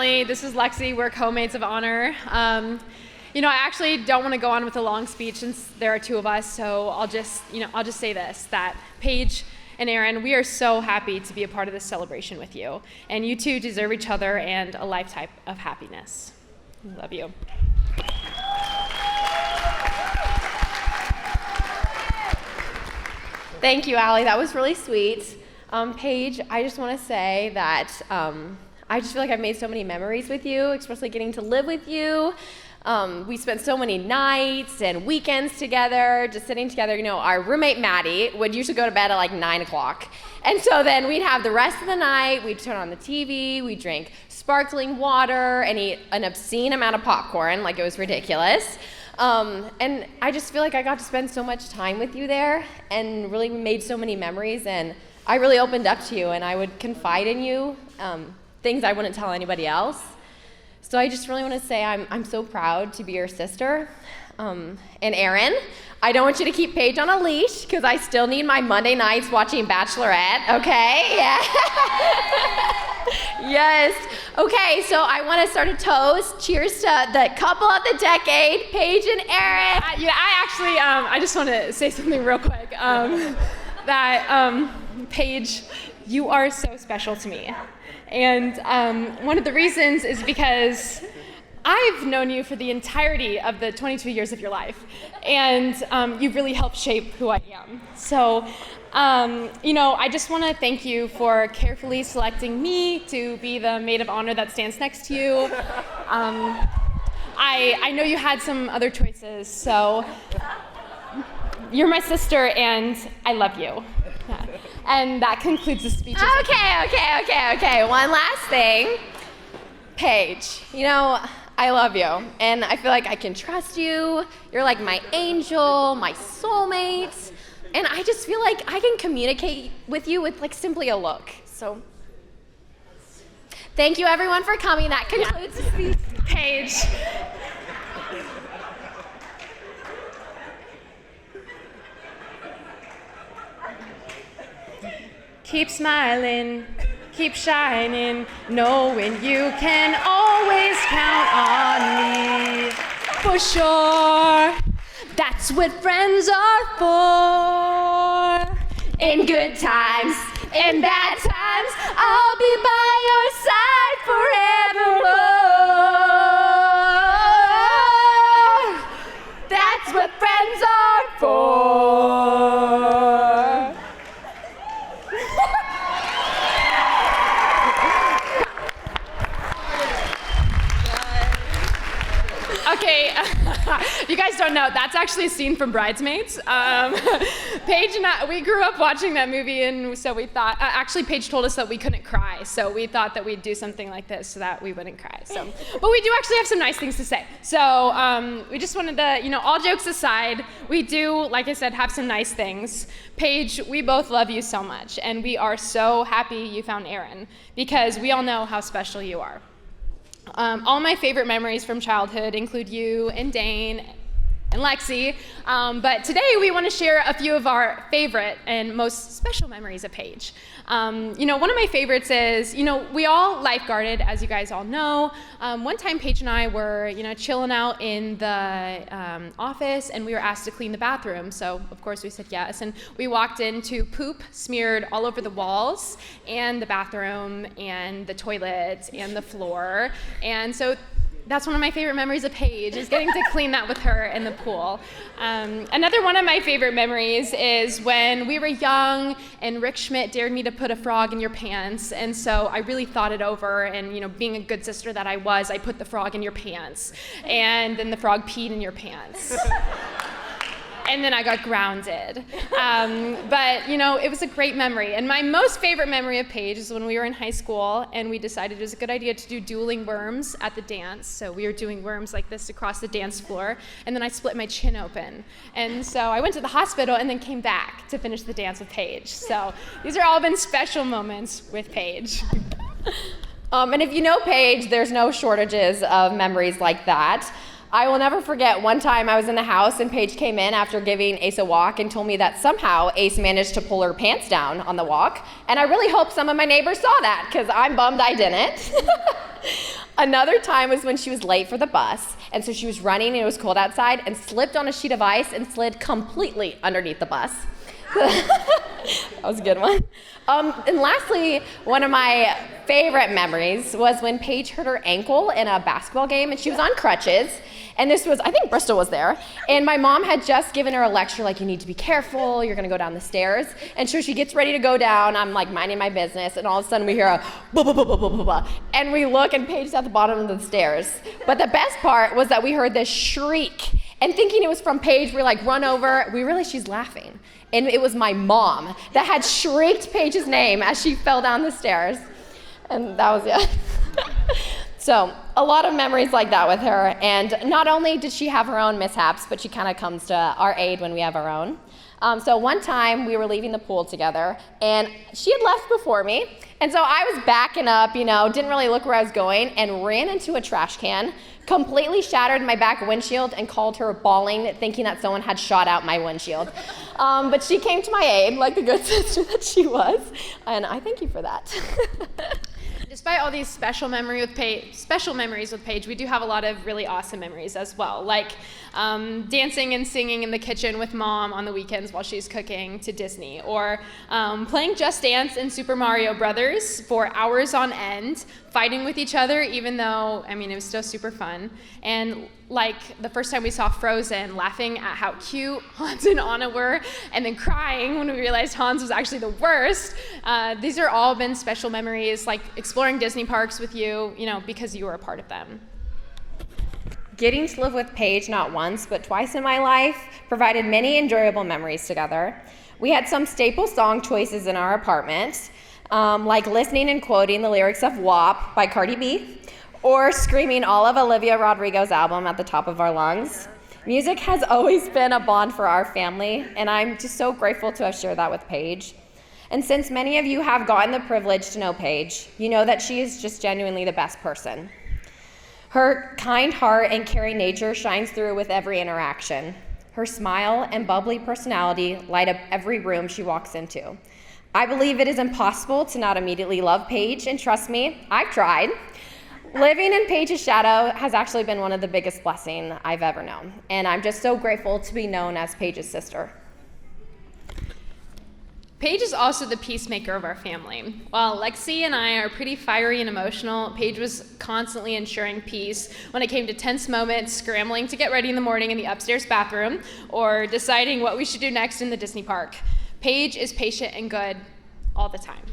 Allie. This is Lexi. We're co-maids of honor. I actually don't want to go on with a long speech since there are two of us, so I'll just say this, that Paige and Aaron, we are so happy to be a part of this celebration with you. And you two deserve each other and a lifetime of happiness. Love you. Thank you, Allie. That was really sweet. Paige, I just want to say that I just feel like I've made so many memories with you, especially getting to live with you. We spent so many nights and weekends together, just sitting together. Our roommate, Maddie, would usually go to bed at like 9 o'clock. And so then we'd have the rest of the night, we'd turn on the TV, we'd drink sparkling water and eat an obscene amount of popcorn, like it was ridiculous. And I just feel like I got to spend so much time with you there and really made so many memories, and I really opened up to you and I would confide in you, things I wouldn't tell anybody else. So I just really want to say I'm so proud to be your sister. And Aaron, I don't want you to keep Paige on a leash because I still need my Monday nights watching Bachelorette, okay? Yeah. Yes. Okay, so I want to start a toast. Cheers to the couple of the decade, Paige and Aaron. I just want to say something real quick. Paige, you are so special to me. And one of the reasons is because I've known you for the entirety of the 22 years of your life, and you've really helped shape who I am. So, I just want to thank you for carefully selecting me to be the maid of honor that stands next to you. I know you had some other choices, so you're my sister, and I love you. Yeah. And that concludes the speech. Okay. One last thing. Paige, I love you, and I feel like I can trust you. You're like my angel, my soulmate, and I just feel like I can communicate with you with like simply a look. So, thank you everyone for coming. That concludes the speech. Paige. Keep smiling, keep shining, knowing you can always count on me. For sure, that's what friends are for. In good times, in bad times, I'll be by your side forevermore. That's what friends are for. Okay, if you guys don't know, that's actually a scene from Bridesmaids. Paige and I, we grew up watching that movie, and so we thought, actually Paige told us that we couldn't cry, so we thought that we'd do something like this so that we wouldn't cry. But we do actually have some nice things to say. So we just wanted to, all jokes aside, we do, like I said, have some nice things. Paige, we both love you so much, and we are so happy you found Aaron, because we all know how special you are. All my favorite memories from childhood include you and Dane and Lexi, but today we want to share a few of our favorite and most special memories of Paige. One of my favorites is, we all lifeguarded, as you guys all know. One time Paige and I were, chilling out in the office, and we were asked to clean the bathroom, so of course we said yes, and we walked into poop smeared all over the walls, and the bathroom, and the toilet, and the floor, and so that's one of my favorite memories of Paige, is getting to clean that with her in the pool. Another one of my favorite memories is when we were young and Rick Schmidt dared me to put a frog in your pants, and so I really thought it over, and being a good sister that I was, I put the frog in your pants, and then the frog peed in your pants. And then I got grounded. But it was a great memory. And my most favorite memory of Paige is when we were in high school and we decided it was a good idea to do dueling worms at the dance. So we were doing worms like this across the dance floor, and then I split my chin open. And so I went to the hospital and then came back to finish the dance with Paige. So these are all been special moments with Paige. And if you know Paige, there's no shortages of memories like that. I will never forget one time I was in the house and Paige came in after giving Ace a walk and told me that somehow Ace managed to pull her pants down on the walk. And I really hope some of my neighbors saw that, because I'm bummed I didn't. Another time was when she was late for the bus, and so she was running and it was cold outside and slipped on a sheet of ice and slid completely underneath the bus. That was a good one. And lastly, one of my favorite memories was when Paige hurt her ankle in a basketball game, and she was on crutches. And this was, I think Bristol was there, and my mom had just given her a lecture, like, you need to be careful, you're gonna go down the stairs. And so she gets ready to go down, I'm like minding my business, and all of a sudden we hear a blah, blah, blah, blah, blah, blah, blah. And we look, and Paige is at the bottom of the stairs. But the best part was that we heard this shriek, and thinking it was from Paige, we like run over, we realized she's laughing. And it was my mom that had shrieked Paige's name as she fell down the stairs. And that was it. So a lot of memories like that with her. And not only did she have her own mishaps, but she kind of comes to our aid when we have our own. So one time we were leaving the pool together, and she had left before me. And so I was backing up, didn't really look where I was going, and ran into a trash can, completely shattered my back windshield, and called her bawling, thinking that someone had shot out my windshield. But she came to my aid, like the good sister that she was, and I thank you for that. Despite all these special memories with Paige, we do have a lot of really awesome memories as well, like dancing and singing in the kitchen with Mom on the weekends while she's cooking to Disney, or playing Just Dance and Super Mario Brothers for hours on end, fighting with each other, even though, it was still super fun. And like the first time we saw Frozen, laughing at how cute Hans and Anna were, and then crying when we realized Hans was actually the worst. These are all been special memories, like exploring Disney parks with you, because you were a part of them. Getting to live with Paige not once, but twice in my life provided many enjoyable memories together. We had some staple song choices in our apartment, like listening and quoting the lyrics of WAP by Cardi B, or screaming all of Olivia Rodrigo's album at the top of our lungs. Music has always been a bond for our family, and I'm just so grateful to have shared that with Paige. And since many of you have gotten the privilege to know Paige, you know that she is just genuinely the best person. Her kind heart and caring nature shines through with every interaction. Her smile and bubbly personality light up every room she walks into. I believe it is impossible to not immediately love Paige, and trust me, I've tried. Living in Paige's shadow has actually been one of the biggest blessings I've ever known, and I'm just so grateful to be known as Paige's sister. Paige is also the peacemaker of our family. While Lexi and I are pretty fiery and emotional, Paige was constantly ensuring peace when it came to tense moments, scrambling to get ready in the morning in the upstairs bathroom, or deciding what we should do next in the Disney park. Paige is patient and good all the time.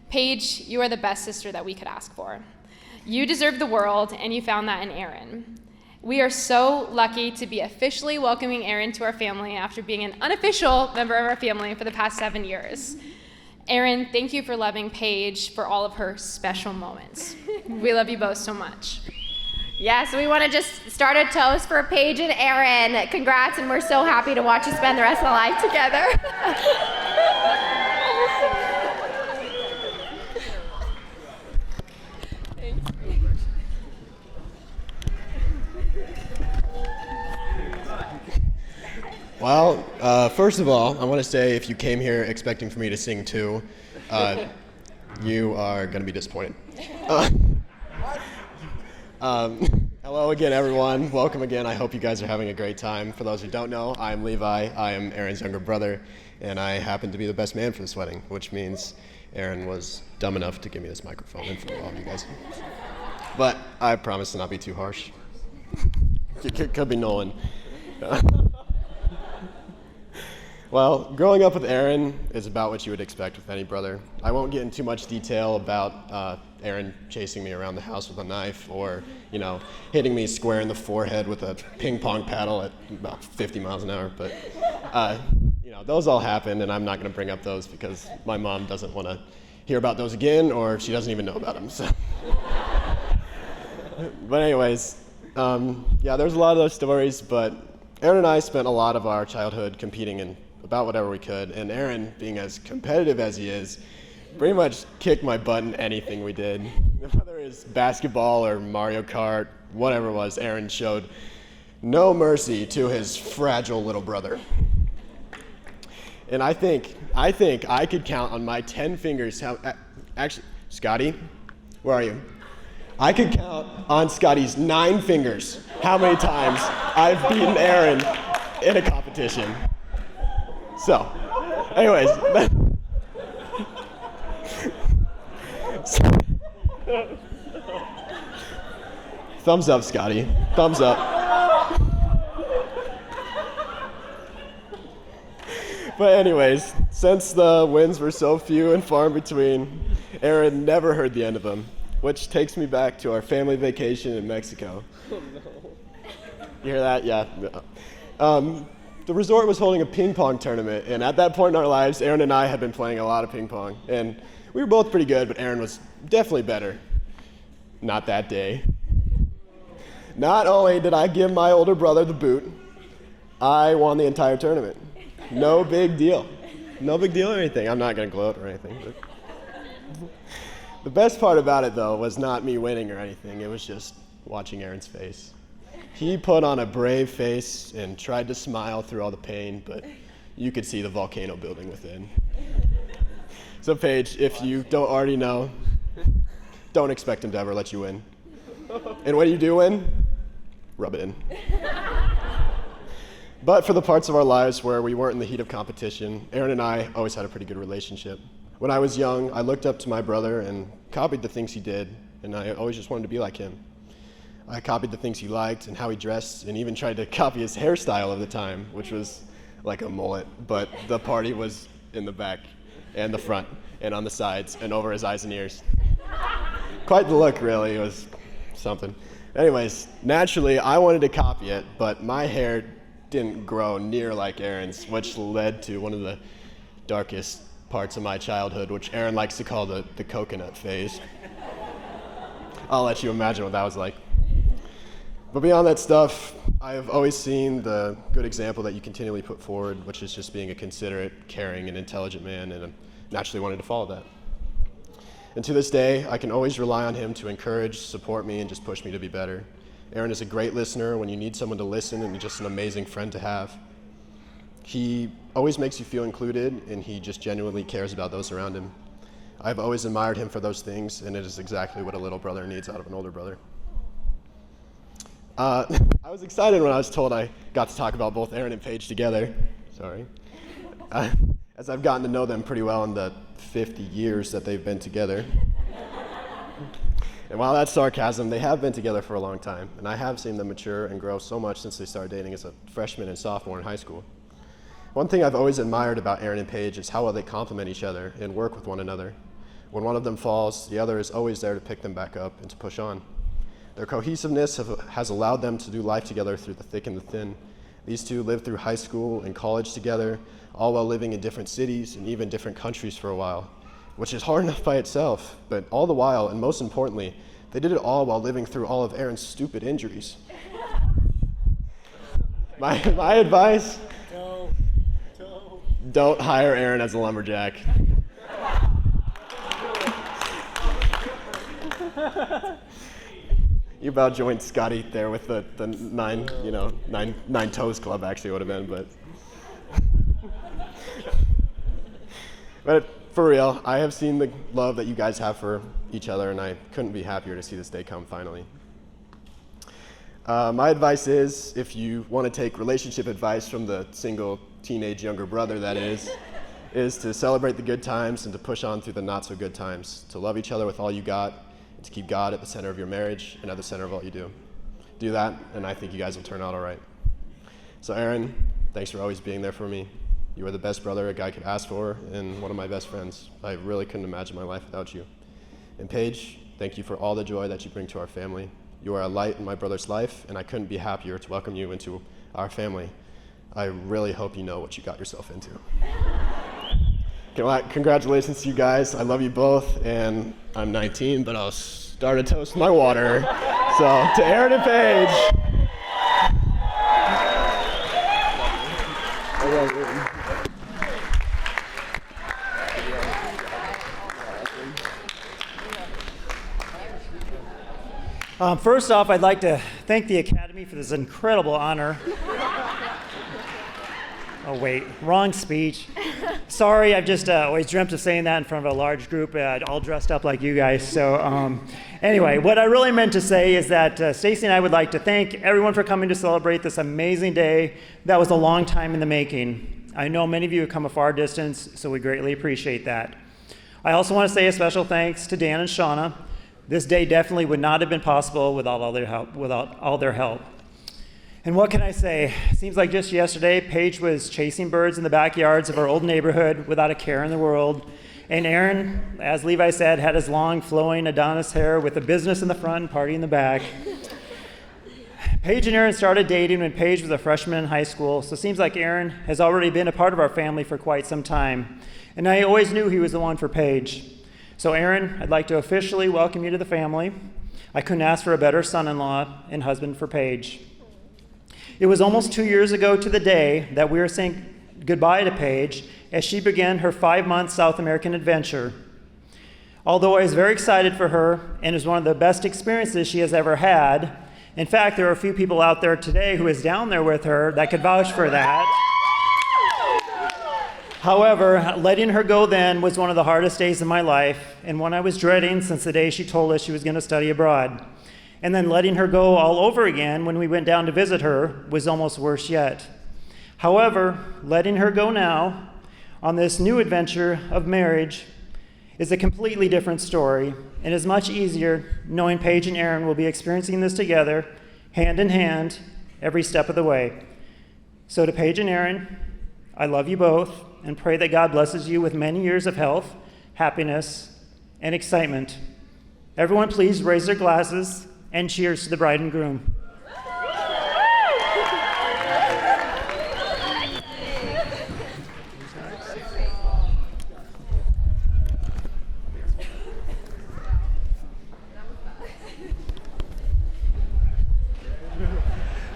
Paige, you are the best sister that we could ask for. You deserve the world, and you found that in Erin. We are so lucky to be officially welcoming Erin to our family after being an unofficial member of our family for the past 7 years. Erin, thank you for loving Paige for all of her special moments. We love you both so much. Yes, we want to just start a toast for Paige and Erin. Congrats, and we're so happy to watch you spend the rest of the life together. Well, first of all, I want to say if you came here expecting for me to sing too, you are going to be disappointed. Hello again, everyone. Welcome again. I hope you guys are having a great time. For those who don't know, I'm Levi. I am Erin's younger brother, and I happen to be the best man for this wedding, which means Erin was dumb enough to give me this microphone in front of all of you guys. But I promise to not be too harsh. It could be Nolan. Well, growing up with Erin is about what you would expect with any brother. I won't get into much detail about Erin chasing me around the house with a knife, or, hitting me square in the forehead with a ping pong paddle at about 50 miles an hour. But, those all happened, and I'm not going to bring up those because my mom doesn't want to hear about those again, or she doesn't even know about them. So. But anyways, there's a lot of those stories, but Erin and I spent a lot of our childhood competing in about whatever we could, and Erin, being as competitive as he is, pretty much kicked my butt in anything we did. Whether it was basketball or Mario Kart, whatever it was, Erin showed no mercy to his fragile little brother. And I think I could count on my 10 fingers how, actually, Scotty, where are you? I could count on Scotty's 9 fingers how many times I've beaten Aaron in a competition. So, anyways. Thumbs up, Scotty. Thumbs up. But anyways, since the wins were so few and far in between, Aaron never heard the end of them, which takes me back to our family vacation in Mexico. Oh, no. You hear that? Yeah. The resort was holding a ping pong tournament, and at that point in our lives, Aaron and I had been playing a lot of ping pong, and we were both pretty good, but Aaron was definitely better. Not that day. Not only did I give my older brother the boot, I won the entire tournament. No big deal. No big deal or anything. I'm not going to gloat or anything. But the best part about it, though, was not me winning or anything. It was just watching Aaron's face. He put on a brave face and tried to smile through all the pain, but you could see the volcano building within. So, Paige, if you don't already know, don't expect him to ever let you win. And when you do win, rub it in. But for the parts of our lives where we weren't in the heat of competition, Aaron and I always had a pretty good relationship. When I was young, I looked up to my brother and copied the things he did, and I always just wanted to be like him. I copied the things he liked and how he dressed, and even tried to copy his hairstyle of the time, which was like a mullet, but the party was in the back and the front and on the sides and over his eyes and ears. Quite the look, really. It was something. Anyways, naturally, I wanted to copy it, but my hair didn't grow near like Aaron's, which led to one of the darkest parts of my childhood, which Aaron likes to call the coconut phase. I'll let you imagine what that was like. But beyond that stuff, I've always seen the good example that you continually put forward, which is just being a considerate, caring, and intelligent man, and I naturally wanted to follow that. And to this day, I can always rely on him to encourage, support me, and just push me to be better. Aaron is a great listener when you need someone to listen, and just an amazing friend to have. He always makes you feel included, and he just genuinely cares about those around him. I've always admired him for those things, and it is exactly what a little brother needs out of an older brother. I was excited when I was told I got to talk about both Aaron and Paige together. Sorry. As I've gotten to know them pretty well in the 50 years that they've been together. And while that's sarcasm, they have been together for a long time, and I have seen them mature and grow so much since they started dating as a freshman and sophomore in high school. One thing I've always admired about Aaron and Paige is how well they complement each other and work with one another. When one of them falls, the other is always there to pick them back up and to push on. Their cohesiveness has allowed them to do life together through the thick and the thin. These two lived through high school and college together, all while living in different cities and even different countries for a while, which is hard enough by itself, but all the while, and most importantly, they did it all while living through all of Aaron's stupid injuries. My advice, don't hire Aaron as a lumberjack. You about joined Scotty there with the nine toes club actually would have been, but for real, I have seen the love that you guys have for each other, and I couldn't be happier to see this day come finally. My advice is, if you want to take relationship advice from the single teenage younger brother that is to celebrate the good times and to push on through the not so good times, to love each other with all you got, and to keep God at the center of your marriage and at the center of all you do. Do that, and I think you guys will turn out all right. So Aaron, thanks for always being there for me. You are the best brother a guy could ask for, and one of my best friends. I really couldn't imagine my life without you. And Paige, thank you for all the joy that you bring to our family. You are a light in my brother's life, and I couldn't be happier to welcome you into our family. I really hope you know what you got yourself into. Congratulations to you guys. I love you both, and I'm 19, but I'll start a toast with my water. So, to Aaron and Paige. First off, I'd like to thank the Academy for this incredible honor. Oh wait, wrong speech. sorry, I've just always dreamt of saying that in front of a large group, all dressed up like you guys. So anyway, what I really meant to say is that Stacy and I would like to thank everyone for coming to celebrate this amazing day that was a long time in the making. I know many of you have come a far distance, so we greatly appreciate that. I also want to say a special thanks to Dan and Shauna. This day definitely would not have been possible without all their help. And what can I say? It seems like just yesterday, Paige was chasing birds in the backyards of our old neighborhood without a care in the world. And Aaron, as Levi said, had his long, flowing Adonis hair with a business in the front and party in the back. Paige and Aaron started dating when Paige was a freshman in high school, so it seems like Aaron has already been a part of our family for quite some time. And I always knew he was the one for Paige. So Aaron, I'd like to officially welcome you to the family. I couldn't ask for a better son-in-law and husband for Paige. It was almost 2 years ago to the day that we were saying goodbye to Paige as she began her 5-month South American adventure. Although I was very excited for her and it was one of the best experiences she has ever had. In fact, there are a few people out there today who is down there with her that could vouch for that. However, letting her go then was one of the hardest days of my life and one I was dreading since the day she told us she was going to study abroad. And then letting her go all over again when we went down to visit her was almost worse yet. However, letting her go now on this new adventure of marriage is a completely different story and is much easier knowing Paige and Aaron will be experiencing this together, hand in hand, every step of the way. So to Paige and Aaron, I love you both and pray that God blesses you with many years of health, happiness, and excitement. Everyone please raise their glasses and cheers to the bride and groom.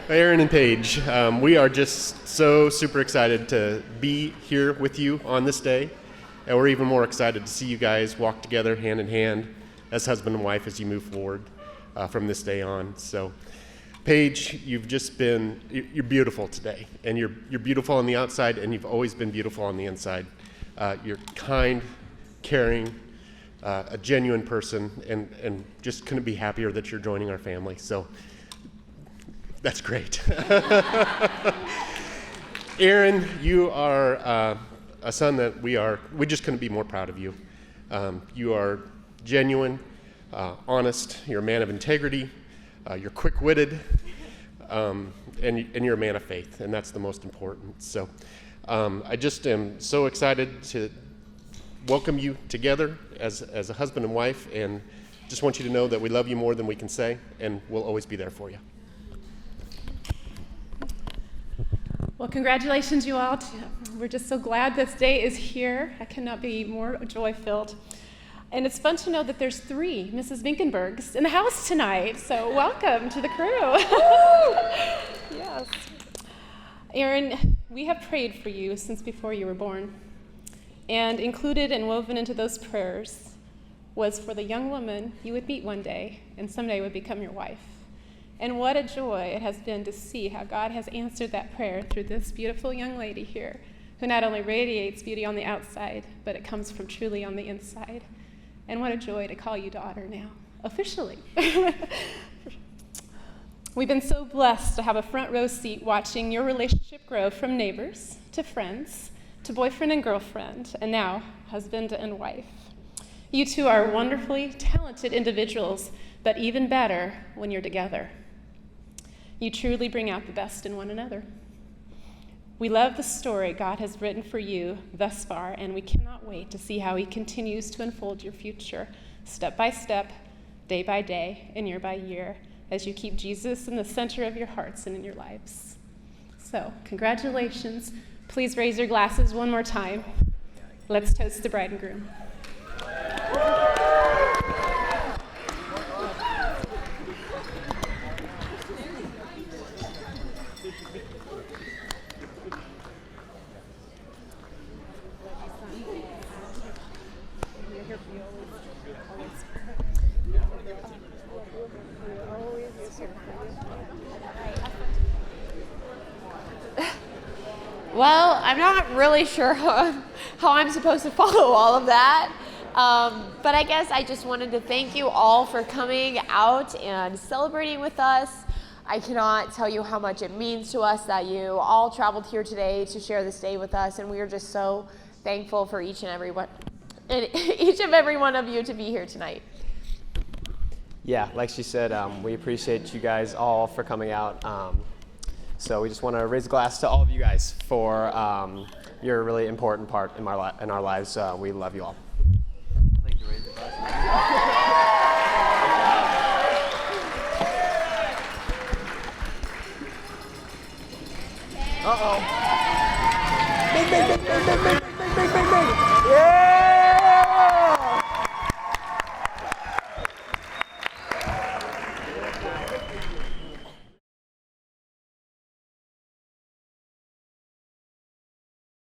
Aaron and Paige, we are just so super excited to be here with you on this day, and we're even more excited to see you guys walk together hand in hand as husband and wife as you move forward from this day on. So, Paige, you're beautiful today, and you're beautiful on the outside, and you've always been beautiful on the inside. You're kind, caring, a genuine person, and just couldn't be happier that you're joining our family. So, that's great. Aaron, you are a son that we just couldn't be more proud of you. You are genuine, honest, you're a man of integrity, you're quick-witted, and you're a man of faith, and that's the most important. So I just am so excited to welcome you together as a husband and wife, and just want you to know that we love you more than we can say, and we'll always be there for you. Well, congratulations, you all. We're just so glad this day is here. I cannot be more joy-filled. And it's fun to know that there's 3 Mrs. Vinkenbergs in the house tonight. So welcome to the crew. Yes. Aaron, we have prayed for you since before you were born. And included and woven into those prayers was for the young woman you would meet one day and someday would become your wife. And what a joy it has been to see how God has answered that prayer through this beautiful young lady here, who not only radiates beauty on the outside, but it comes from truly on the inside. And what a joy to call you daughter now, officially. We've been so blessed to have a front row seat watching your relationship grow from neighbors to friends to boyfriend and girlfriend, and now husband and wife. You two are wonderfully talented individuals, but even better when you're together. You truly bring out the best in one another. We love the story God has written for you thus far, and we cannot wait to see how he continues to unfold your future, step by step, day by day, and year by year, as you keep Jesus in the center of your hearts and in your lives. So, congratulations. Please raise your glasses one more time. Let's toast the bride and groom. Well, I'm not really sure how I'm supposed to follow all of that. But I guess I just wanted to thank you all for coming out and celebrating with us. I cannot tell you how much it means to us that you all traveled here today to share this day with us, and we are just so thankful for each and every one of you to be here tonight. Yeah, like she said, we appreciate you guys all for coming out. So we just want to raise a glass to all of you guys for your really important part in our lives. We love you all. I'd like to raise a glass. Uh-oh. Bing, bing, bing, bing, bing, bing, bing, bing, bing.